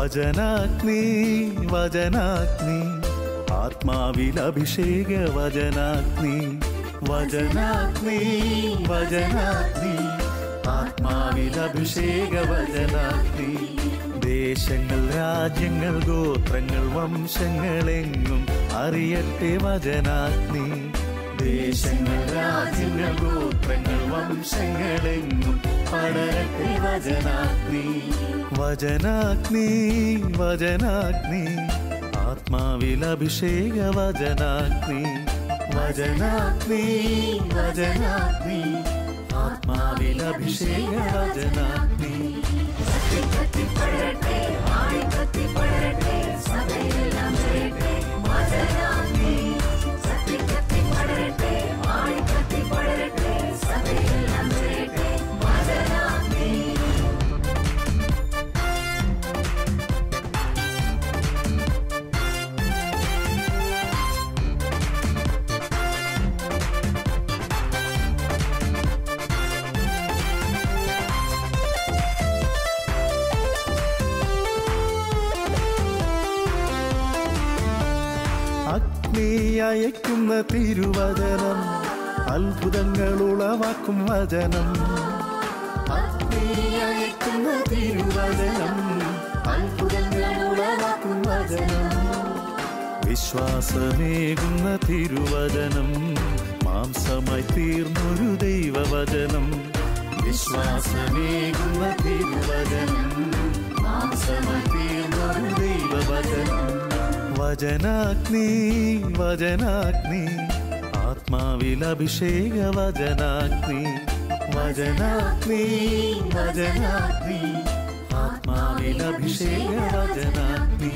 വചനാഗ്നി വചനാഗ്നി ആത്മാവിൽ അഭിഷേക വചനാഗ്നി വചനാഗ്നി വചനാഗ്നി ആത്മാവിൽ അഭിഷേക വചനാഗ്നി ദേശങ്ങൾ രാജ്യങ്ങൾ ഗോത്രങ്ങൾ വംശങ്ങളെങ്ങും അറിയട്ടെ വചനാഗ്നി ദേശങ്ങൾ രാജ്യങ്ങൾ ഗോത്രങ്ങൾ വംശങ്ങളെങ്ങും പടരട്ടെ വചനാഗ്നി വചനാഗ്നി വചനാഗ്നി ആത്മാവിൽ അഭിഷേക വചനാഗ്നി വചനാഗ്നി വചനാഗ്നി ആത്മാവിൽ അഭിഷേക വചനാഗ്നി അയക്കുന്ന തിരുവചനം അത്ഭുതങ്ങൾ ഉളവാക്കും വചനം അയക്കുന്ന തിരുവചനം അത്ഭുതങ്ങൾ ഉളവാക്കും വചനം വിശ്വാസമേകുന്ന തിരുവചനം മാംസമായി തീർന്നൊരു ദൈവവചനം വിശ്വാസമേകുന്ന തിരുവചനം മാംസമായി തീർന്നൊരു ദൈവവചനം വചനാഗ്നി വചനാഗ്നി ആത്മാവിൽ അഭിഷേക വചനാഗ്നി വചനാഗ്നി വചനാഗ്നി ആത്മാവിൽ അഭിഷേക വചനാഗ്നി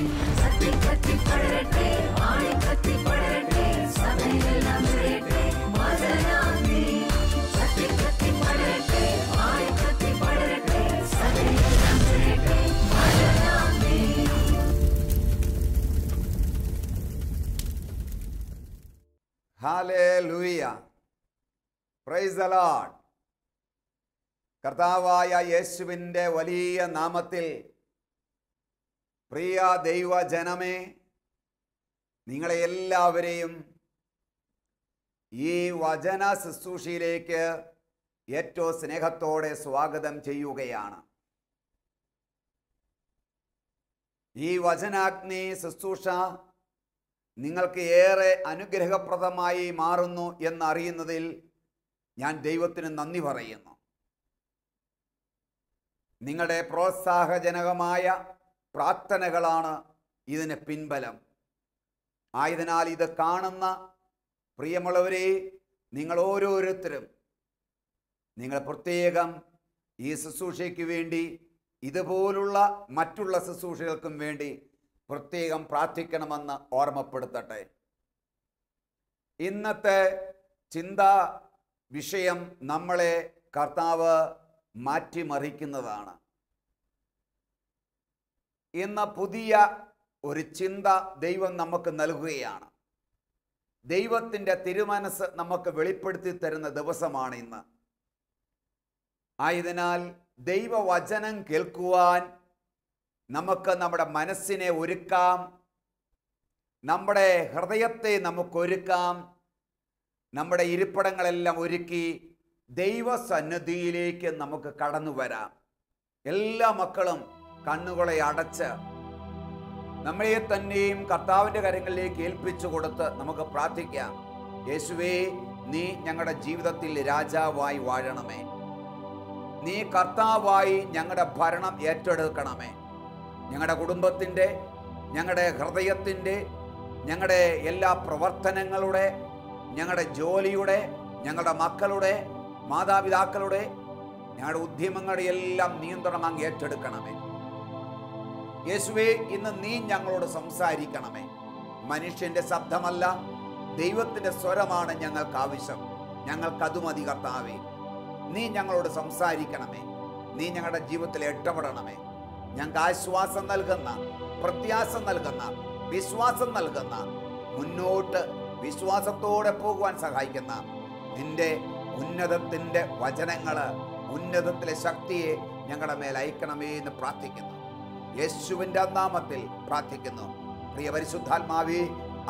ഹല്ലേലൂയ. Price the Lord. കർത്താവായ യേശുവിൻ്റെ വലിയ നാമത്തിൽ പ്രിയ ദൈവജനമേ, നിങ്ങളെ എല്ലാവരെയും ഈ വചന ശുശ്രൂഷയിലേക്ക് ഏറ്റവും സ്നേഹത്തോടെ സ്വാഗതം ചെയ്യുകയാണ്. ഈ വചനാഗ്നി ശുശ്രൂഷ നിങ്ങൾക്ക് ഏറെ അനുഗ്രഹപ്രദമായി മാറുന്നു എന്നറിയുന്നതിൽ ഞാൻ ദൈവത്തിന് നന്ദി പറയുന്നു. നിങ്ങളുടെ പ്രോത്സാഹജനകമായ പ്രാർത്ഥനകളാണ് ഇതിന് പിൻബലം. ആയതിനാൽ ഇത് കാണുന്ന പ്രിയമുള്ളവരെ, നിങ്ങൾ ഓരോരുത്തരും നിങ്ങൾ പ്രത്യേകം ഈ ശുശ്രൂഷയ്ക്ക് വേണ്ടി, ഇതുപോലുള്ള മറ്റുള്ള ശുശ്രൂഷകൾക്കും വേണ്ടി പ്രത്യേകം പ്രാർത്ഥിക്കണമെന്ന് ഓർമ്മപ്പെടുത്തട്ടെ. ഇന്നത്തെ ചിന്താ വിഷയം നമ്മളെ കർത്താവ് മാറ്റിമറിക്കുന്നതാണ്. ഇന്ന് പുതിയ ഒരു ചിന്ത ദൈവം നമുക്ക് നൽകുകയാണ്. ദൈവത്തിൻ്റെ തിരുമനസ് നമുക്ക് വെളിപ്പെടുത്തി തരുന്ന ദിവസമാണ് ഇന്ന്. ആയതിനാൽ ദൈവവചനം കേൾക്കുവാൻ നമുക്ക് നമ്മുടെ മനസ്സിനെ ഒരുക്കാം, നമ്മുടെ ഹൃദയത്തെ നമുക്കൊരുക്കാം, നമ്മുടെ ഇരിപ്പിടങ്ങളെല്ലാം ഒരുക്കി ദൈവസന്നിധിയിലേക്ക് നമുക്ക് കടന്നു വരാം. എല്ലാ മക്കളും കണ്ണുകളെ അടച്ച് നമ്മളെ തന്നെയും കർത്താവിൻ്റെ കരങ്ങളിലേക്ക് ഏൽപ്പിച്ചു കൊടുത്ത് നമുക്ക് പ്രാർത്ഥിക്കാം. യേശുവേ, നീ ഞങ്ങളുടെ ജീവിതത്തിൽ രാജാവായി വാഴണമേ. നീ കർത്താവായി ഞങ്ങളുടെ ഭരണം ഏറ്റെടുക്കണമേ. ഞങ്ങളുടെ കുടുംബത്തിൻ്റെ, ഞങ്ങളുടെ ഹൃദയത്തിൻ്റെ, ഞങ്ങളുടെ എല്ലാ പ്രവർത്തനങ്ങളുടെ, ഞങ്ങളുടെ ജോലിയുടെ, ഞങ്ങളുടെ മക്കളുടെ, മാതാപിതാക്കളുടെ, ഞങ്ങളുടെ ഉദ്യമങ്ങളുടെ എല്ലാം നിയന്ത്രണം അങ്ങ് ഏറ്റെടുക്കണമേ. യേശുവേ, ഇന്ന് നീ ഞങ്ങളോട് സംസാരിക്കണമേ. മനുഷ്യൻ്റെ ശബ്ദമല്ല, ദൈവത്തിൻ്റെ സ്വരമാണ് ഞങ്ങൾക്ക് ആവശ്യം. ഞങ്ങൾക്കത് മതി കർത്താവേ. നീ ഞങ്ങളോട് സംസാരിക്കണമേ. നീ ഞങ്ങളുടെ ജീവിതത്തിൽ ഇടപെടണമേ. ഞങ്ങൾക്ക് ആശ്വാസം നൽകുന്ന, പ്രത്യാശ നൽകുന്ന, വിശ്വാസം നൽകുന്ന, മുന്നോട്ട് വിശ്വാസത്തോടെ പോകുവാൻ സഹായിക്കുന്ന നിന്റെ ഉന്നതത്തിൻ്റെ വചനങ്ങൾ, ഉന്നതത്തിലെ ശക്തിയെ ഞങ്ങളുടെ മേൽ അയക്കണമേ എന്ന് പ്രാർത്ഥിക്കുന്നു. യേശുവിൻ്റെ നാമത്തിൽ പ്രാർത്ഥിക്കുന്നു. പ്രിയ പരിശുദ്ധാത്മാവേ,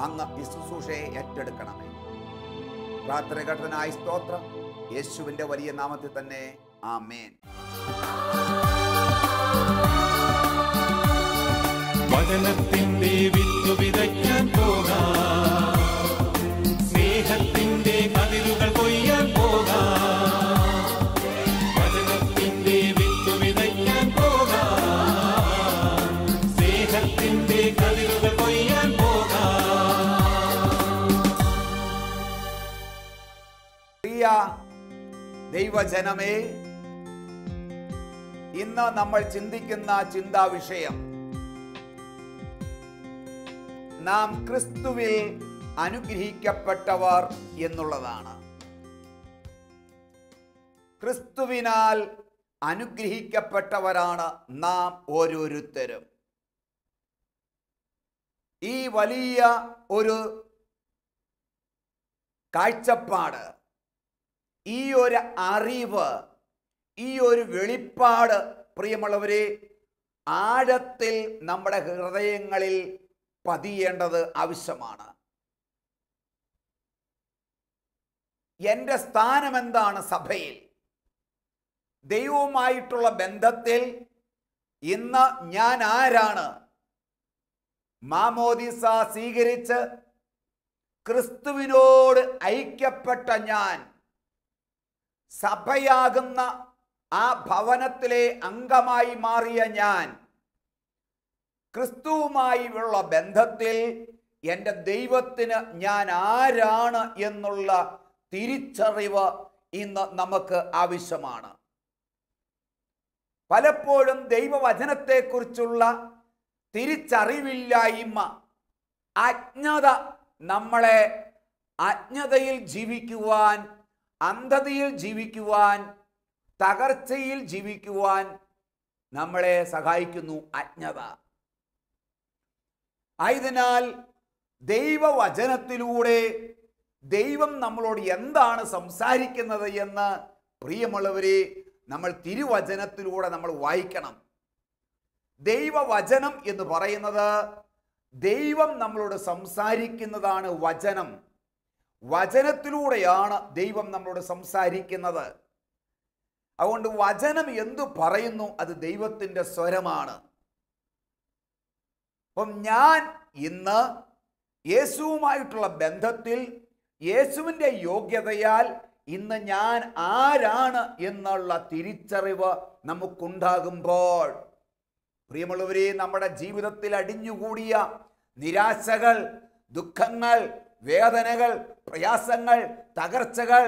അങ്ങ് ഈ ശുശ്രൂഷയെ ഏറ്റെടുക്കണമേ. പ്രാർത്ഥന കേട്ടതിനായി സ്തോത്രം. യേശുവിൻ്റെ വലിയ നാമത്തിൽ തന്നെ ആമേൻ. വചനത്തിന്റെ വിത്ത് വിതയ്ക്കാൻ പോകാം, സ്നേഹത്തിന്റെ കതിരുകൾ കൊയ്യാൻ പോകാം. വചനത്തിന്റെ വിത്ത് വിതയ്ക്കാൻ പോകാം, സ്നേഹത്തിന്റെ കതിരുകൾ കൊയ്യാൻ പോകാം. പ്രിയ ദൈവജനമേ, ഇന്ന് നമ്മൾ ചിന്തിക്കുന്ന ചിന്താ വിഷയം നാം ക്രിസ്തുവിൽ അനുഗ്രഹിക്കപ്പെട്ടവർ എന്നുള്ളതാണ്. ക്രിസ്തുവിനാൽ അനുഗ്രഹിക്കപ്പെട്ടവരാണ് നാം ഓരോരുത്തരും. ഈ വലിയ ഒരു കാഴ്ചപ്പാട്, ഈ ഒരു അറിവ്, ഈ ഒരു വെളിപ്പാട് പ്രിയമുള്ളവരെ ആഴത്തിൽ നമ്മുടെ ഹൃദയങ്ങളിൽ പതിയേണ്ടത് ആവശ്യമാണ്. എൻ്റെ സ്ഥാനം എന്താണ് സഭയിൽ? ദൈവവുമായിട്ടുള്ള ബന്ധത്തിൽ ഇന്ന് ഞാൻ ആരാണ്? മാമോദിസ സ്വീകരിച്ച് ക്രിസ്തുവിനോട് ഐക്യപ്പെട്ട ഞാൻ, സഭയാകുന്ന ആ ഭവനത്തിലെ അംഗമായി മാറിയ ഞാൻ, ക്രിസ്തുവുമായി ഉള്ള ബന്ധത്തിൽ എൻ്റെ ദൈവത്തിന് ഞാൻ ആരാണ് എന്നുള്ള തിരിച്ചറിവ് ഇന്ന് നമുക്ക് ആവശ്യമാണ്. പലപ്പോഴും ദൈവവചനത്തെക്കുറിച്ചുള്ള തിരിച്ചറിവില്ലായ്മ, അജ്ഞത നമ്മളെ അജ്ഞതയിൽ ജീവിക്കുവാൻ, അന്ധതയിൽ ജീവിക്കുവാൻ, തകർച്ചയിൽ ജീവിക്കുവാൻ നമ്മളെ സഹായിക്കുന്നു അജ്ഞത. ആയതിനാൽ ദൈവവചനത്തിലൂടെ ദൈവം നമ്മളോട് എന്താണ് സംസാരിക്കുന്നത് എന്ന് പ്രിയമുള്ളവരെ നമ്മൾ തിരുവചനത്തിലൂടെ നമ്മൾ വായിക്കണം. ദൈവവചനം എന്ന് പറയുന്നത് ദൈവം നമ്മളോട് സംസാരിക്കുന്നതാണ് വചനം. വചനത്തിലൂടെയാണ് ദൈവം നമ്മളോട് സംസാരിക്കുന്നത്. അതുകൊണ്ട് വചനം എന്തു പറയുന്നു അത് ദൈവത്തിൻ്റെ സ്വരമാണ്. അപ്പം ഞാൻ ഇന്ന് യേശുവുമായിട്ടുള്ള ബന്ധത്തിൽ യേശുവിൻ്റെ യോഗ്യതയാൽ ഇന്ന് ഞാൻ ആരാണ് എന്നുള്ള തിരിച്ചറിവ് നമുക്കുണ്ടാകുമ്പോൾ പ്രിയമുള്ളവരെ നമ്മുടെ ജീവിതത്തിൽ അടിഞ്ഞുകൂടിയ നിരാശകൾ, ദുഃഖങ്ങൾ, വേദനകൾ, പ്രയാസങ്ങൾ, തകർച്ചകൾ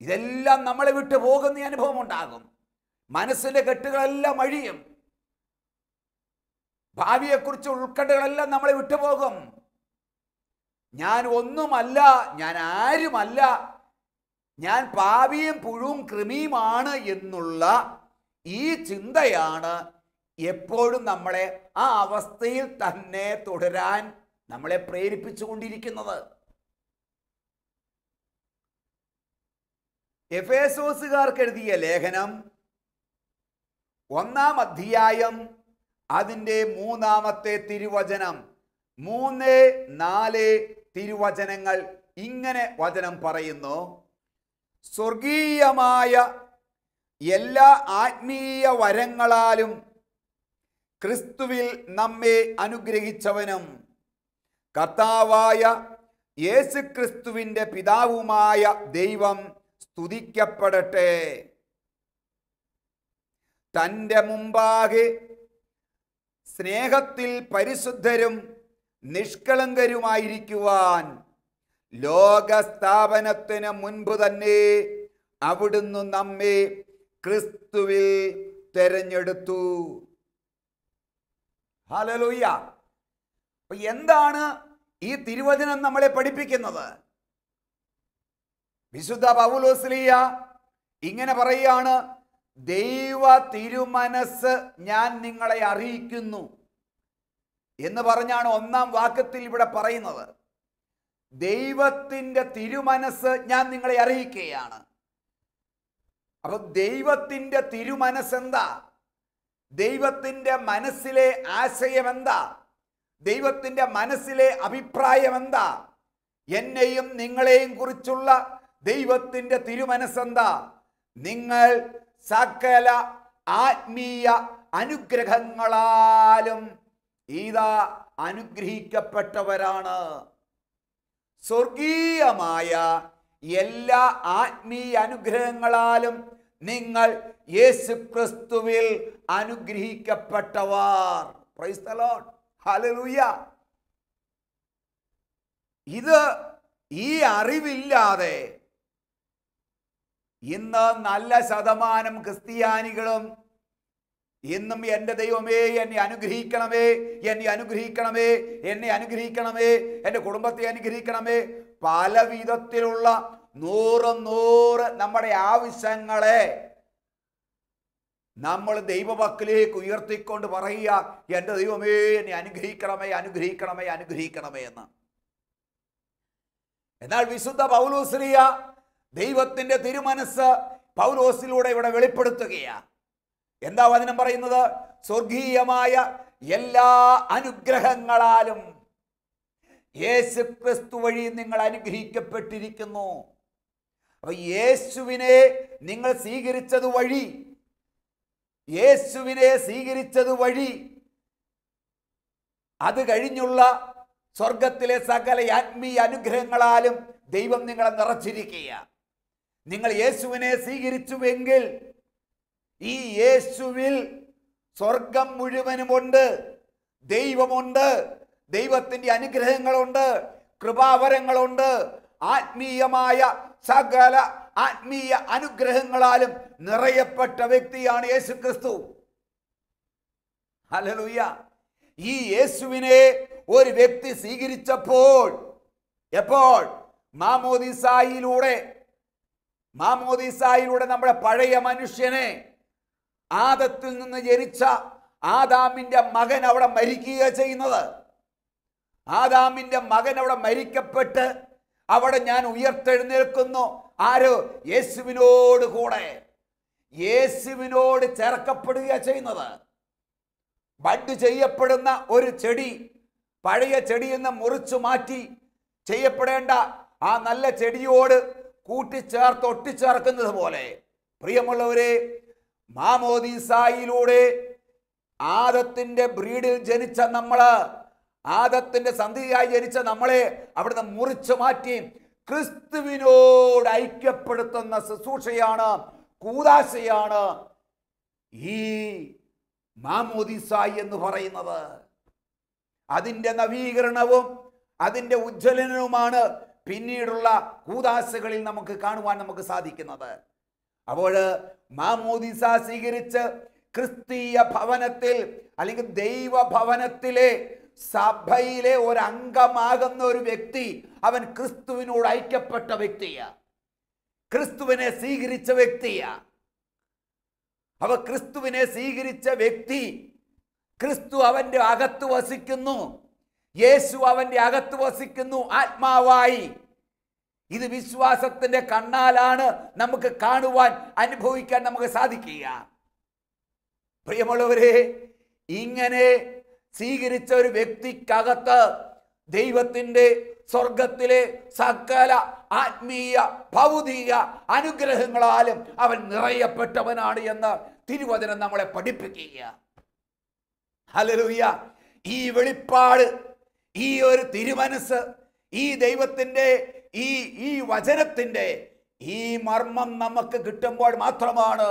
ഇതെല്ലാം നമ്മളെ വിട്ടു പോകുന്ന അനുഭവം ഉണ്ടാകും. മനസ്സിൻ്റെ കെട്ടുകളെല്ലാം അഴിയും. ഭാവിയെക്കുറിച്ച് ഉൾക്കണ്ടുകളെല്ലാം നമ്മളെ വിട്ടുപോകും. ഞാൻ ഒന്നുമല്ല, ഞാൻ ആരുമല്ല, ഞാൻ പാപിയും പുഴുവും കൃമിയുമാണ് എന്നുള്ള ഈ ചിന്തയാണ് എപ്പോഴും നമ്മളെ ആ അവസ്ഥയിൽ തന്നെ തുടരാൻ നമ്മളെ പ്രേരിപ്പിച്ചുകൊണ്ടിരിക്കുന്നത്. എഫേസോസുകാർക്ക് എഴുതിയ ലേഖനം 1-ാം അധ്യായം അതിൻ്റെ 3-ാമത്തെ തിരുവചനം, 3-4 തിരുവചനങ്ങൾ ഇങ്ങനെ വചനം പറയുന്നു: സ്വർഗീയമായ എല്ലാ ആത്മീയ വരങ്ങളാലും ക്രിസ്തുവിൽ നമ്മെ അനുഗ്രഹിച്ചവനും കർത്താവായ യേശുക്രിസ്തുവിൻ്റെ പിതാവുമായ ദൈവം സ്തുതിക്കപ്പെടട്ടെ. തൻ്റെ മുമ്പാകെ സ്നേഹത്തിൽ പരിശുദ്ധരും നിഷ്കളങ്കരുമായിരിക്കുവാൻ ലോകസ്ഥാപനത്തിന് മുൻപ് തന്നെ അവിടുന്ന് നമ്മെ ക്രിസ്തുവിൽ തെരഞ്ഞെടുത്തു. ഹല്ലേലൂയ. അപ്പൊ എന്താണ് ഈ തിരുവചനം നമ്മളെ പഠിപ്പിക്കുന്നത്? വിശുദ്ധ പൗലോസ്ലീഹ ഇങ്ങനെ പറയുകയാണ്: ദൈവ തിരുമനസ് ഞാൻ നിങ്ങളെ അറിയിക്കുന്നു എന്ന് പറഞ്ഞാണ് 1-ാം വാക്യത്തിൽ ഇവിടെ പറയുന്നത്. ദൈവത്തിൻ്റെ തിരുമനസ് ഞാൻ നിങ്ങളെ അറിയിക്കുകയാണ്. അപ്പൊ ദൈവത്തിൻ്റെ തിരുമനസ് എന്താ? ദൈവത്തിൻ്റെ മനസ്സിലെ ആശയം എന്താ? ദൈവത്തിൻ്റെ മനസ്സിലെ അഭിപ്രായം എന്താ? എന്നെയും നിങ്ങളെയും കുറിച്ചുള്ള ദൈവത്തിൻ്റെ തിരുമനസ്സെന്താ? നിങ്ങൾ സകല ആത്മീയ അനുഗ്രഹങ്ങളാലും ഇതാ അനുഗ്രഹിക്കപ്പെട്ടവരാണ്. സ്വർഗീയമായ എല്ലാ ആത്മീയ അനുഗ്രഹങ്ങളാലും നിങ്ങൾ യേശുക്രിസ്തുവിൽ അനുഗ്രഹിക്കപ്പെട്ടവർ. Praise the lord. ഹല്ലേലൂയ. ഇത് ഈ അറിവില്ലാതെ ഇന്ന് നല്ല ശതമാനം ക്രിസ്ത്യാനികളും ഇന്നും എൻ്റെ ദൈവമേ എന്നെ അനുഗ്രഹിക്കണമേ, എന്നെ അനുഗ്രഹിക്കണമേ, എന്നെ അനുഗ്രഹിക്കണമേ, എൻ്റെ കുടുംബത്തെ അനുഗ്രഹിക്കണമേ, പല വിധത്തിലുള്ള 100 നമ്മുടെ ആവശ്യങ്ങളെ നമ്മൾ ദൈവമക്കളിലേക്ക് ഉയർത്തിക്കൊണ്ട് പറയുക, എൻ്റെ ദൈവമേ എന്നെ അനുഗ്രഹിക്കണമേ, അനുഗ്രഹിക്കണമേ, അനുഗ്രഹിക്കണമേ എന്ന്. എന്നാൽ വിശുദ്ധ പൗലോസ്ലീഹ ദൈവത്തിൻ്റെ തിരുമനസ്സ് പൗലോസിലൂടെ ഇവിടെ വെളിപ്പെടുത്തുകയാണ്. എന്താ വചനം പറയുന്നത്? സ്വർഗീയമായ എല്ലാ അനുഗ്രഹങ്ങളാലും യേശുക്രിസ്തു വഴി നിങ്ങൾ അനുഗ്രഹിക്കപ്പെട്ടിരിക്കുന്നു. അപ്പൊ യേശുവിനെ നിങ്ങൾ സ്വീകരിച്ചത് വഴി, യേശുവിനെ സ്വീകരിച്ചത് വഴി അത് കഴിഞ്ഞുള്ള സ്വർഗത്തിലെ സകല ആത്മീയ അനുഗ്രഹങ്ങളാലും ദൈവം നിങ്ങളെ നിറച്ചിരിക്കുക. നിങ്ങൾ യേശുവിനെ സ്വീകരിച്ചുവെങ്കിൽ ഈ യേശുവിൽ സ്വർഗം മുഴുവനുമുണ്ട്, ദൈവമുണ്ട്, ദൈവത്തിൻ്റെ അനുഗ്രഹങ്ങളുണ്ട്, കൃപാവരങ്ങളുണ്ട്, ആത്മീയമായ സകല ആത്മീയ അനുഗ്രഹങ്ങളാലും നിറയപ്പെട്ട വ്യക്തിയാണ് യേശുക്രിസ്തു. ഹല്ലേലൂയ. ഈ യേശുവിനെ ഒരു വ്യക്തി സ്വീകരിച്ചപ്പോൾ, എപ്പോൾ? മാമോദീസായിലൂടെ നമ്മുടെ പഴയ മനുഷ്യനെ, ആദത്തിൽ നിന്ന് ജനിച്ച ആദാമിന്റെ മകൻ അവിടെ മരിക്കുക ചെയ്യുന്നത്. ആദാമിന്റെ മകൻ അവിടെ മരിക്കപ്പെട്ട് അവിടെ ഞാൻ ഉയർത്തെഴുന്നേൽക്കുന്നു. ആരോ? യേശുവിനോട് കൂടെ, യേശുവിനോട് ചേർക്കപ്പെടുക ചെയ്യുന്നത്. ബഡ് ചെയ്യപ്പെടുന്ന ഒരു ചെടി പഴയ ചെടിയിൽ നിന്ന് മുറിച്ചു മാറ്റി ചെയ്യപ്പെടേണ്ട ആ നല്ല ചെടിയോട് കൂട്ടിച്ചേർത്ത് ഒട്ടിച്ചേർക്കുന്നത് പോലെ, പ്രിയമുള്ളവരെ, മാമോദീസായിലൂടെ ആദത്തിന്റെ ബ്രീഡിൽ ജനിച്ച നമ്മള്, ആദത്തിന്റെ സന്തതിയായി ജനിച്ച നമ്മളെ അവിടുന്ന് മുറിച്ചു മാറ്റി ക്രിസ്തുവിനോട് ഐക്യപ്പെടുത്തുന്ന ശുശ്രൂഷയാണ്, കൂദാശയാണ് ഈ മാമോദീസായി എന്ന് പറയുന്നത്. അതിൻ്റെ നവീകരണവും അതിൻ്റെ ഉജ്ജ്വലനവുമാണ് പിന്നീടുള്ള കൂദാശകളിൽ നമുക്ക് കാണുവാൻ നമുക്ക് സാധിക്കുന്നത്. അപ്പോൾ മാമോദീസ സ്വീകരിച്ച് ക്രിസ്തീയ ഭവനത്തിൽ അല്ലെങ്കിൽ ദൈവഭവനത്തിലെ സഭയിലെ ഒരംഗമാകുന്ന ഒരു വ്യക്തി, അവൻ ക്രിസ്തുവിനോട് ഐക്യപ്പെട്ട വ്യക്തിയാ, ക്രിസ്തുവിനെ സ്വീകരിച്ച വ്യക്തിയാ. അവ ക്രിസ്തുവിനെ സ്വീകരിച്ച വ്യക്തി, ക്രിസ്തു അവന്റെ അകത്ത് വസിക്കുന്നു, യേശു അവന്റെ അകത്ത് വസിക്കുന്നു ആത്മാവായി. ഇത് വിശ്വാസത്തിന്റെ കണ്ണാലാണ് നമുക്ക് കാണുവാൻ, അനുഭവിക്കാൻ നമുക്ക് സാധിക്കുക. പ്രിയമുള്ളവരെ, ഇങ്ങനെ സ്വീകരിച്ച ഒരു വ്യക്തിക്കകത്ത് ദൈവത്തിന്റെ സ്വർഗത്തിലെ സകല ആത്മീയ ഭൗതിക അനുഗ്രഹങ്ങളാലും അവൻ നിറയപ്പെട്ടവനാണ് എന്ന് തിരുവചനം നമ്മളെ പഠിപ്പിക്കുക. ഹല്ലേലൂയ. ഈ വെളിപ്പാട്, ഈ ഒരു തിരുമനസ്, ഈ ദൈവത്തിന്റെ ഈ വചനത്തിന്റെ ഈ മർമ്മം നമുക്ക് കിട്ടുമ്പോൾ മാത്രമാണ്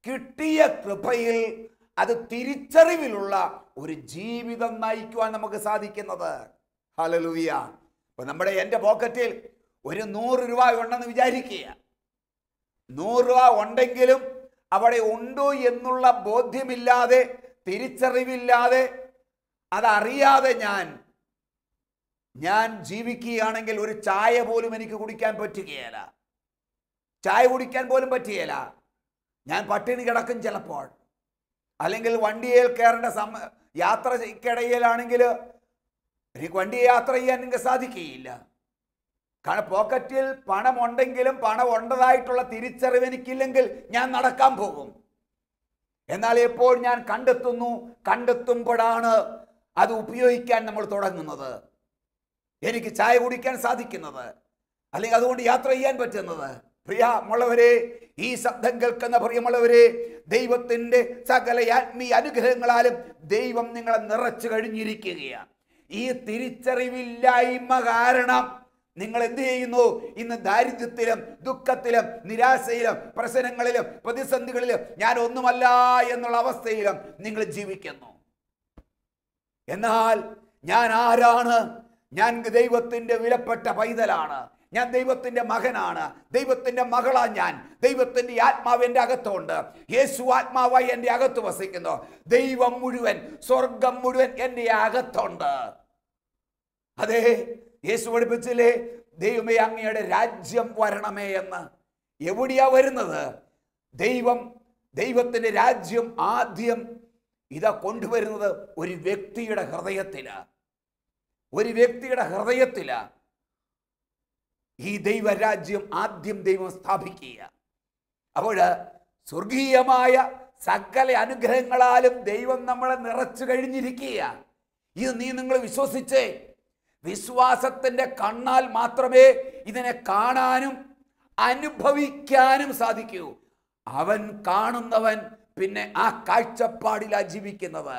കിട്ടിയ കൃപയിൽ അത് തിരിച്ചറിവിലുള്ള ഒരു ജീവിതം നയിക്കുവാൻ നമുക്ക് സാധിക്കുന്നത്. ഹല്ലേലൂയ. അപ്പൊ എൻ്റെ പോക്കറ്റിൽ ഒരു 100 രൂപ ഉണ്ടെന്ന് വിചാരിക്കുക. 100 രൂപ ഉണ്ടെങ്കിലും അവിടെ ഉണ്ടോ എന്നുള്ള ബോധ്യമില്ലാതെ, തിരിച്ചറിവില്ലാതെ, അതറിയാതെ ഞാൻ ജീവിക്കുകയാണെങ്കിൽ ഒരു ചായ പോലും എനിക്ക് കുടിക്കാൻ പറ്റുകയില്ല. ചായ കുടിക്കാൻ പോലും പറ്റുകയില്ല. ഞാൻ പട്ടിണി കിടക്കും ചിലപ്പോൾ. അല്ലെങ്കിൽ വണ്ടിയിൽ കയറേണ്ട യാത്രക്കിടയിലാണെങ്കിൽ എനിക്ക് വണ്ടിയെ യാത്ര ചെയ്യാൻ നിങ്ങൾക്ക് സാധിക്കുകയില്ല. കാരണം പോക്കറ്റിൽ പണമുണ്ടെങ്കിലും പണം ഉണ്ടതായിട്ടുള്ള തിരിച്ചറിവ് എനിക്കില്ലെങ്കിൽ ഞാൻ നടക്കാൻ പോകും. എന്നാൽ എപ്പോൾ ഞാൻ കണ്ടെത്തുമ്പോഴാണ് അത് ഉപയോഗിക്കാൻ നമ്മൾ തുടങ്ങുന്നത്. എനിക്ക് ചായ കുടിക്കാൻ സാധിക്കുന്നത്, അല്ലെങ്കിൽ അതുകൊണ്ട് യാത്ര ചെയ്യാൻ പറ്റുന്നത്. പ്രിയമുള്ളവരെ, ഈ ശബ്ദം കേൾക്കുന്ന പ്രിയമുള്ളവരെ, ദൈവത്തിൻ്റെ സകല ആത്മീയ അനുഗ്രഹങ്ങളാലും ദൈവം നിങ്ങളെ നിറച്ചു കഴിഞ്ഞിരിക്കുകയാണ്. ഈ തിരിച്ചറിവില്ലായ്മ കാരണം നിങ്ങൾ എന്ത് ചെയ്യുന്നു? ഇന്ന് ദാരിദ്ര്യത്തിലും ദുഃഖത്തിലും നിരാശയിലും പ്രശ്നങ്ങളിലും പ്രതിസന്ധികളിലും ഞാൻ ഒന്നുമല്ല എന്നുള്ള അവസ്ഥയിലും നിങ്ങൾ ജീവിക്കുന്നു. എന്നാൽ ഞാൻ ആരാണ്? ഞാൻ ദൈവത്തിൻ്റെ വിലപ്പെട്ട പൈതലാണ്. ഞാൻ ദൈവത്തിൻ്റെ മകനാണ്, ദൈവത്തിൻ്റെ മകളാണ് ഞാൻ. ദൈവത്തിൻ്റെ ആത്മാവ് എൻ്റെ അകത്തുണ്ട്. യേശു ആത്മാവായി എൻ്റെ അകത്ത് വസിക്കുന്നു. ദൈവം മുഴുവൻ, സ്വർഗം മുഴുവൻ എൻ്റെ അകത്തുണ്ട്. അതെ, യേശു പഠിപ്പിച്ചില്ലേ, ദൈവമേ അങ്ങയുടെ രാജ്യം വരണമേ എന്ന്. എവിടെയാ വരുന്നത്? ദൈവത്തിൻ്റെ രാജ്യം ആദ്യം ഇതാ കൊണ്ടുവരുന്നത് ഒരു വ്യക്തിയുടെ ഹൃദയത്തിലാണ്. ഒരു വ്യക്തിയുടെ ഹൃദയത്തിലാണ് ഈ ദൈവരാജ്യം ആദ്യം ദൈവം സ്ഥാപിക്കുക. അപ്പോൾ സ്വർഗീയമായ സകല അനുഗ്രഹങ്ങളാലും ദൈവം നമ്മളെ നിറച്ചു കഴിഞ്ഞിരിക്കുക. ഇത് നിങ്ങൾ വിശ്വസിച്ചേ. വിശ്വാസത്തിൻ്റെ കണ്ണാൽ മാത്രമേ ഇതിനെ കാണാനും അനുഭവിക്കാനും സാധിക്കൂ. അവൻ കാണുന്നവൻ പിന്നെ ആ കാഴ്ചപ്പാടിലാണ് ജീവിക്കുന്നത്.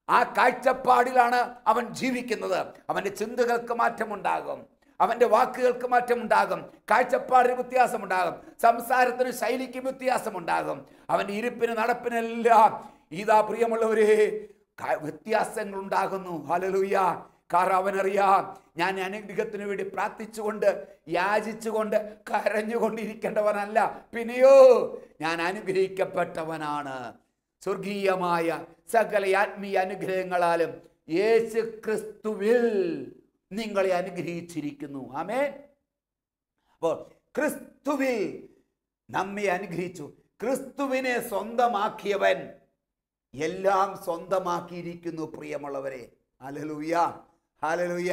ആ കാഴ്ചപ്പാടിലാണ് അവൻ ജീവിക്കുന്നത്. അവൻ്റെ ചിന്തകൾക്ക് മാറ്റമുണ്ടാകും, അവൻ്റെ വാക്കുകൾക്ക് മാറ്റമുണ്ടാകും, കാഴ്ചപ്പാടിന് വ്യത്യാസമുണ്ടാകും, സംസാരത്തിന് ശൈലിക്ക് വ്യത്യാസമുണ്ടാകും, അവൻ്റെ ഇരിപ്പിന് നടപ്പിനെല്ലാം ഇതാ പ്രിയമുള്ളവരെ വ്യത്യാസങ്ങൾ ഉണ്ടാകുന്നു. ഹല്ലേലൂയ. കാരണം അവനറിയാം, ഞാൻ അനുഗ്രഹത്തിന് വേണ്ടി പ്രാർത്ഥിച്ചുകൊണ്ട് യാചിച്ചുകൊണ്ട് കരഞ്ഞുകൊണ്ടിരിക്കേണ്ടവനല്ല, പിന്നെയോ ഞാൻ അനുഗ്രഹിക്കപ്പെട്ടവനാണ്. സ്വർഗീയമായ സകല ആത്മീയ അനുഗ്രഹങ്ങളാലും യേശു ക്രിസ്തുവിൽ നിങ്ങളെ അനുഗ്രഹിച്ചിരിക്കുന്നു. ആമേൻ. അപ്പോൾ ക്രിസ്തുവിൽ നമ്മെ അനുഗ്രഹിച്ചു. ക്രിസ്തുവിനെ സ്വന്തമാക്കിയവൻ എല്ലാം സ്വന്തമാക്കിയിരിക്കുന്നു. പ്രിയമുള്ളവരെ, ഹല്ലേലൂയ, ഹല്ലേലൂയ.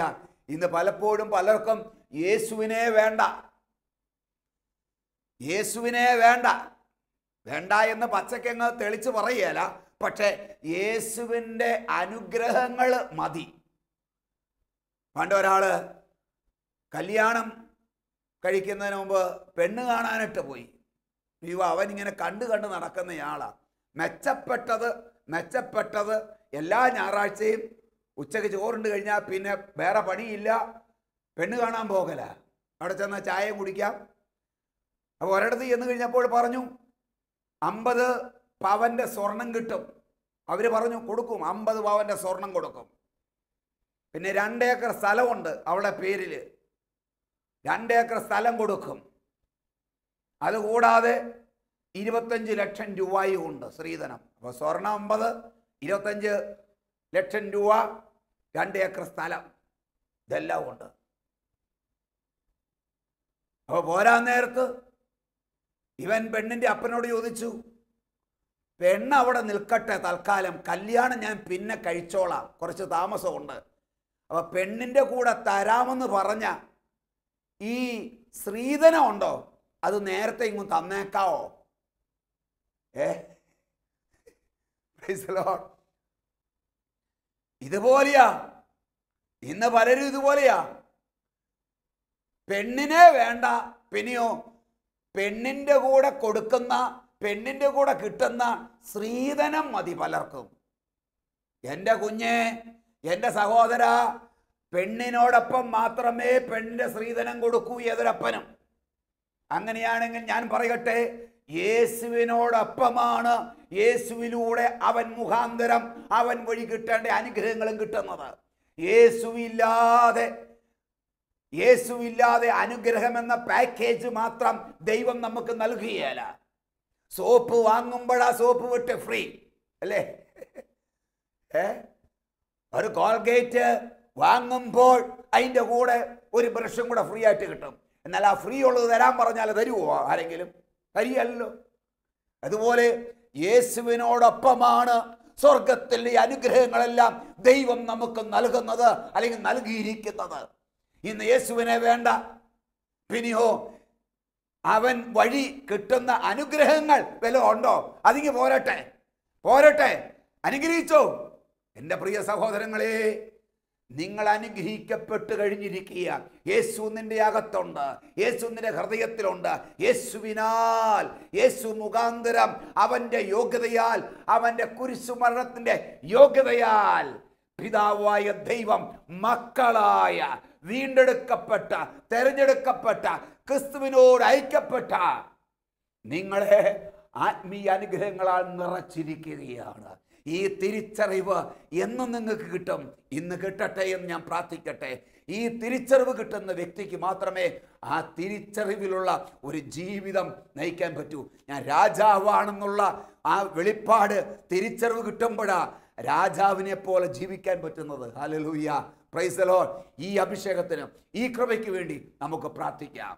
ഇന്ന് പലപ്പോഴും പലർക്കും യേശുവിനെ വേണ്ട എന്ന് പച്ചക്കങ്ങ് തെളിച്ച് പറയുകയല്ല, പക്ഷെ യേശുവിൻ്റെ അനുഗ്രഹങ്ങൾ മതി. പണ്ട് ഒരാള് കല്യാണം കഴിക്കുന്നതിന് മുമ്പ് പെണ്ണ് കാണാനിട്ട് പോയി. അവനിങ്ങനെ കണ്ടു നടക്കുന്നയാളാണ്. മെച്ചപ്പെട്ടത് എല്ലാ ഞായറാഴ്ചയും ഉച്ചയ്ക്ക് ചോറുണ്ട് കഴിഞ്ഞാൽ പിന്നെ വേറെ പണിയില്ല, പെണ്ണ് കാണാൻ പോകല. അവിടെ ചെന്നാൽ ചായ കുടിക്കാം. അപ്പോൾ ഒരിടത്ത് ചെന്ന് കഴിഞ്ഞപ്പോൾ പറഞ്ഞു 50 പവൻ്റെ സ്വർണം കിട്ടും. അവർ പറഞ്ഞു കൊടുക്കും, 50 പവൻ്റെ സ്വർണം കൊടുക്കും. പിന്നെ 2 ഏക്കർ സ്ഥലമുണ്ട് അവളുടെ പേരിൽ, 2 ഏക്കർ സ്ഥലം കൊടുക്കും. അതുകൂടാതെ 25 ലക്ഷം രൂപയും ഉണ്ട് സ്ത്രീധനം. അപ്പോൾ സ്വർണം 50, 25 ലക്ഷം രൂപ, 2 ഏക്കർ സ്ഥലം, ഇതെല്ലാം ഉണ്ട്. അപ്പോൾ പോരാൻ നേരത്ത് ഇവൻ പെണ്ണിൻ്റെ അപ്പനോട് ചോദിച്ചു, പെണ്ണ് അവിടെ നിൽക്കട്ടെ തൽക്കാലം, കല്യാണം ഞാൻ പിന്നെ കഴിച്ചോളാം, കുറച്ച് താമസമുണ്ട്. അപ്പോൾ പെണ്ണിൻ്റെ കൂടെ തരാമെന്ന് പറഞ്ഞ ഈ സ്ത്രീധനം ഉണ്ടോ, അത് നേരത്തെ ഇങ്ങ് തന്നേക്കാവോ? ഇതുപോലെയാ ഇന്ന് പലരും, ഇതുപോലെയാ. പെണ്ണിനെ വേണ്ട, പിന്നെയോ പെണ്ണിൻ്റെ കൂടെ കൊടുക്കുന്ന, പെണ്ണിൻ്റെ കൂടെ കിട്ടുന്ന സ്ത്രീധനം മതി പലർക്കും. എൻ്റെ കുഞ്ഞെ, എൻ്റെ സഹോദര, പെണ്ണിനോടൊപ്പം മാത്രമേ പെണ്ണിൻ്റെ സ്ത്രീധനം കൊടുക്കൂ ഏതൊരപ്പനും. അങ്ങനെയാണെങ്കിൽ ഞാൻ പറയട്ടെ, യേശുവിനോടൊപ്പമാണ് യേശുവിലൂടെ അവൻ മുഖാന്തരം അവൻ വഴി കിട്ടേണ്ട അനുഗ്രഹങ്ങളും കിട്ടുന്നത്. യേശുവില്ലാതെ അനുഗ്രഹം എന്ന പാക്കേജ് മാത്രം ദൈവം നമുക്ക് നൽകുകയല്ല. സോപ്പ് വാങ്ങുമ്പോഴാ സോപ്പ് വിട്ട് ഫ്രീ അല്ലേ? ഒരു കോൾഗേറ്റ് വാങ്ങുമ്പോൾ അതിൻ്റെ കൂടെ ഒരു ബ്രഷും കൂടെ ഫ്രീ ആയിട്ട് കിട്ടും. എന്നാൽ ആ ഫ്രീ ഉള്ളത് തരാൻ പറഞ്ഞാൽ തരുമോ ആരെങ്കിലും? തരികയല്ലോ. അതുപോലെ യേശുവിനോടൊപ്പമാണ് സ്വർഗത്തിലെ അനുഗ്രഹങ്ങളെല്ലാം ദൈവം നമുക്ക് നൽകുന്നത്, അല്ലെങ്കിൽ നൽകിയിരിക്കുന്നത്. ഇന്ന് യേശുവിനെ വേണ്ട, പിന്നെയോ അവൻ വഴി കിട്ടുന്ന അനുഗ്രഹങ്ങൾ വല്ല ഉണ്ടോ? അതിങ്ങ് പോരട്ടെ. പോരട്ടെ, അനുഗ്രഹിച്ചോ. എൻ്റെ പ്രിയ സഹോദരങ്ങളെ, നിങ്ങൾ അനുഗ്രഹിക്കപ്പെട്ട് കഴിഞ്ഞിരിക്കുക. യേശു നിന്റെ അകത്തുണ്ട്, യേശു നിന്റെ ഹൃദയത്തിലുണ്ട്. യേശുവിനാൽ, യേശു മുഖാന്തരം, അവൻ്റെ യോഗ്യതയാൽ, അവൻ്റെ കുരിശുമരണത്തിൻ്റെ യോഗ്യതയാൽ പിതാവായ ദൈവം മക്കളായ, വീണ്ടെടുക്കപ്പെട്ട, തെരഞ്ഞെടുക്കപ്പെട്ട, ക്രിസ്തുവിനോട് ഐക്യപ്പെട്ട നിങ്ങളെ ആത്മീയ അനുഗ്രഹങ്ങളാൽ നിറച്ചിരിക്കുകയാണ്. ഈ തിരിച്ചറിവ് എന്നും നിങ്ങൾക്ക് കിട്ടും. ഇന്ന് കിട്ടട്ടെ എന്ന് ഞാൻ പ്രാർത്ഥിക്കട്ടെ. ഈ തിരിച്ചറിവ് കിട്ടുന്ന വ്യക്തിക്ക് മാത്രമേ ആ തിരിച്ചറിവിലുള്ള ഒരു ജീവിതം നയിക്കാൻ പറ്റൂ. ഞാൻ രാജാവാണെന്നുള്ള ആ വെളിപ്പാട്, തിരിച്ചറിവ് കിട്ടുമ്പോഴാണ് രാജാവിനെ പോലെ ജീവിക്കാൻ പറ്റുന്നത്. Hallelujah, price the Lord. ഈ അഭിഷേകത്തിന്, ഈ കൃപയ്ക്ക് വേണ്ടി നമുക്ക് പ്രാർത്ഥിക്കാം.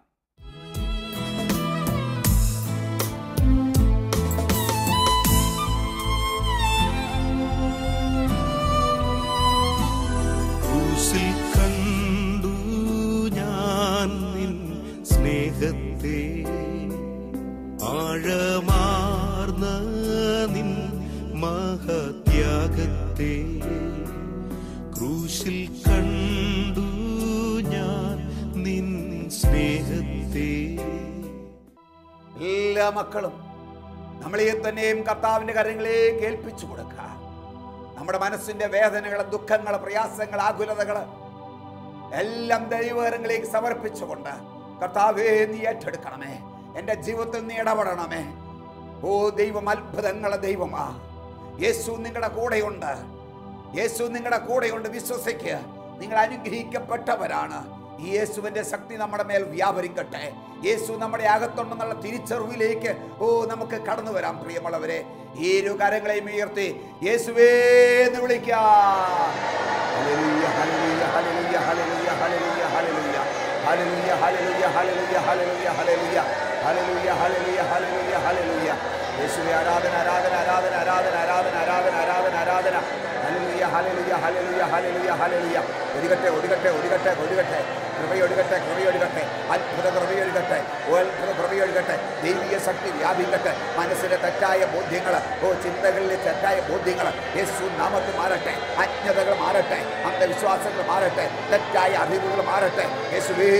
കണ്ടു ഞാൻ നിൻ സ്നേഹത്തെ, ആഴമാർന്ന നിൻ മഹത്യാഗത്തെ. ക്രൂശിൽ കണ്ടു ഞാൻ നിൻ സ്നേഹത്തെ. എല്ലാ മക്കളും നമ്മളെ തന്നെയും കർത്താവിന്റെ കരങ്ങളിലേക്ക് ഏൽപ്പിച്ചു കൊടുക്കുക. നമ്മുടെ മനസ്സിന്റെ വേദനകൾ, ദുഃഖങ്ങൾ, പ്രയാസങ്ങൾ, ആകുലതകൾ എല്ലാം ദൈവകരങ്ങളിലേക്ക് സമർപ്പിച്ചുകൊണ്ട്, കർത്താവേ നീ ഏറ്റെടുക്കണമേ, എൻ്റെ ജീവിതത്തിൽ നീ ഇടപെടണമേ. ഓ ദൈവം അത്ഭുതങ്ങളെ ദൈവമാ. യേശു നിങ്ങളുടെ കൂടെയുണ്ട്, യേശു നിങ്ങളുടെ കൂടെയുണ്ട്. വിശ്വസിക്കുക, നിങ്ങൾ അനുഗ്രഹിക്കപ്പെട്ടവരാണ്. ഈ യേശുവിന്റെ ശക്തി നമ്മുടെ മേൽ വ്യാപരിക്കട്ടെ. യേശു നമ്മുടെ അകത്തുണ്ടെന്നുള്ള തിരിച്ചറിവിലേക്ക് നമുക്ക് കടന്നു വരാം. പ്രിയമുള്ളവരെ, ഈ ഇരു കരങ്ങളെയും ഉയർത്തി യേശുവേ എന്ന് വിളിക്കാം. Hallelujah, hallelujah, hallelujah, hallelujah, hallelujah, hallelujah, hallelujah, hallelujah, hallelujah, hallelujah, hallelujah, hallelujah, hallelujah, hallelujah. യേശുവേ ആരാധന, ആരാധന, ആരാധന, ആരാധന, ആരാധന, ആരാധന, ആരാധന, ആരാധന. Hallelujah, hallelujah, hallelujah, hallelujah, hallelujah. ഒഴുകട്ടെ, ഒഴുകട്ടെ, ഒഴുകട്ടെ, ഒഴുകട്ടെ. കൃപയൊഴുകട്ടെ, കൃപയൊഴുകട്ടെ. അത്ഭുത കൃപയൊഴുകട്ടെ, അത്ഭുത കൃപയൊഴുകട്ടെ. ദൈവിക ശക്തി വ്യാപിക്കട്ടെ. മനസ്സിലെ തെറ്റായ ബോധ്യങ്ങൾ, ചിന്തകളിലെ തെറ്റായ ബോധ്യങ്ങൾ യേശു നാമത്തിൽ മാറട്ടെ. അജ്ഞതകൾ മാറട്ടെ, അന്ധവിശ്വാസങ്ങൾ മാറട്ടെ, തെറ്റായ അറിവുകൾ മാറട്ടെ. യേശുവേ,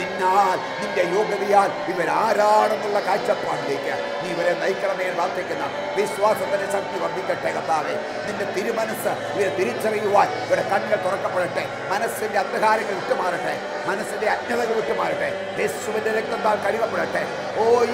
നിന്നാൽ, നിന്റെ യോഗ്യതയാൽ ഇവരാരാണെന്നുള്ള കാഴ്ചപ്പാടിലേക്ക് നീ ഇവരെ നയിക്കണമേ പ്രാർത്ഥിക്കുന്ന വിശ്വാസത്തിന്റെ ശക്തി വർദ്ധിക്കട്ടെ. കർത്താവേ, നിന്റെ തിരുമനസ് ഇവരെ തിരിച്ചറിയുവാൻ ഇവരുടെ കണ്ണുകൾ തുറക്കപ്പെടട്ടെ. മനസ്സിന്റെ അന്ധകാരങ്ങൾ വിട്ടുമാറട്ടെ, മനസ്സിന്റെ അജ്ഞതകൾ വിട്ടുമാറട്ടെ. യേശുവിന്റെ രക്തത്താൽ കഴുകപ്പെടട്ടെ.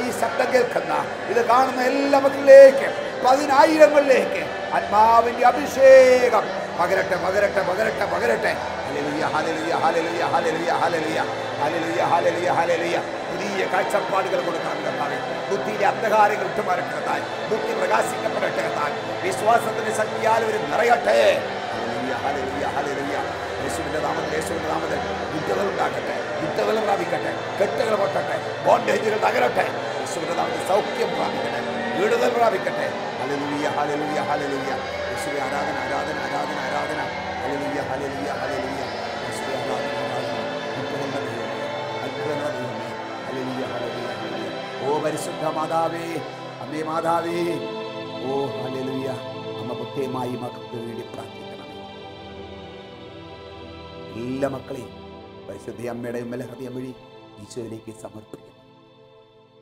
ഈ ശബ്ദം കേൾക്കുന്ന, ഇത് കാണുന്ന എല്ലാ മക്കളിലേക്ക്, 10,000ങ്ങളിലേക്ക് ആത്മാവിന്റെ അഭിഷേകം പകരട്ടെ, പകരട്ടെ, പകരട്ടെ, പകരട്ടെ. Hallelujah, hallelujah, hallelujah, hallelujah, hallelujah, hallelujah, hallelujah, hallelujah. പുതിയ കാഴ്ചപ്പാടുകൾ കൊടുക്കണം കർത്താവേ. ബുദ്ധിയിലെ അന്ധകാരങ്ങൾ വിട്ടുമാറട്ടെ കർത്താവേ. ബുദ്ധി പ്രകാശിക്കപ്പെടട്ടെ കർത്താവേ. വിശ്വാസത്തിന്റെ ശക്തിയാൽ ഒരു നിറയട്ടെ. Hallelujah, hallelujah, hallelujah. യേശുവിന്റെ നാമത്തിൽ, യേശുവിന്റെ നാമത്തിൽ യുദ്ധങ്ങൾ ഉണ്ടാകട്ടെ, യുദ്ധങ്ങൾ പ്രാപിക്കട്ടെ, കെട്ടുകൾ പൊട്ടട്ടെ, ബോണ്ടേജുകൾ തകരട്ടെ. യേശുവിന്റെ നാമത്തിൽ സൗഖ്യം പ്രാപിക്കട്ടെ, വിടുതൽ പ്രാപിക്കട്ടെ. Hallelujah, hallelujah, hallelujah. യേശുവേ ആരാധന, ആരാധന, ആരാധന, ആരാധന. Hallelujah, hallelujah, hallelujah. യേശുവേ ആരാധന, ആരാധന. അത്ഭുതങ്ങളുടെ ദൈവമേ, അത്ഭുതങ്ങളുടെ ദൈവമേ. Hallelujah, hallelujah, hallelujah. പരിശുദ്ധ മാതാവേ, അമ്മേ മാതാവേ, ഹല്ലേലൂയ. അമ്മ പ്രത്യേകമായി മക്കൾക്ക് വേണ്ടി പ്രാർത്ഥിക്കണം. എല്ലാ മക്കളെയും പരിശുദ്ധ അമ്മയുടെ ഹൃദയം വഴി ഈശോയിലേക്ക് സമർപ്പിക്കുന്നു.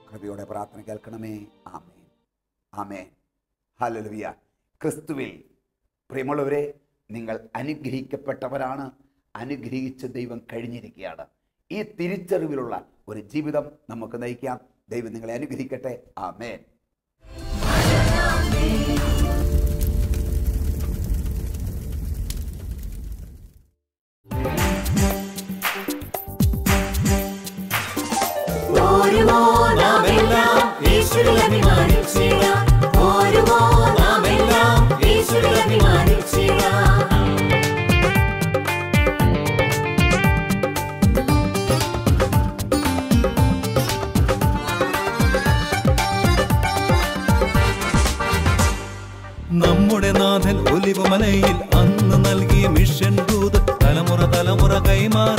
കൃപയോടെ പ്രാർത്ഥന കേൾക്കണമേ. ആമേൻ, ആമേൻ, ഹല്ലേലൂയ. ക്രിസ്തുവിൽ പ്രിയമുള്ളവരെ, നിങ്ങൾ അനുഗ്രഹിക്കപ്പെട്ടവരാണ്. അനുഗ്രഹിച്ച ദൈവം കഴിഞ്ഞിരിക്കുകയാണ്. ഈ തിരിച്ചറിവിലുള്ള ഒരു ജീവിതം നമുക്ക് നയിക്കാം. ദൈവം നിങ്ങളെ അനുഗ്രഹിക്കട്ടെ. ആമേൻ. നമ്മുടെ നാഥൻ ഒലിവുമലയിൽ അന്ന് നൽകിയ മിഷൻ ദൂത് തലമുറ തലമുറ കൈമാറി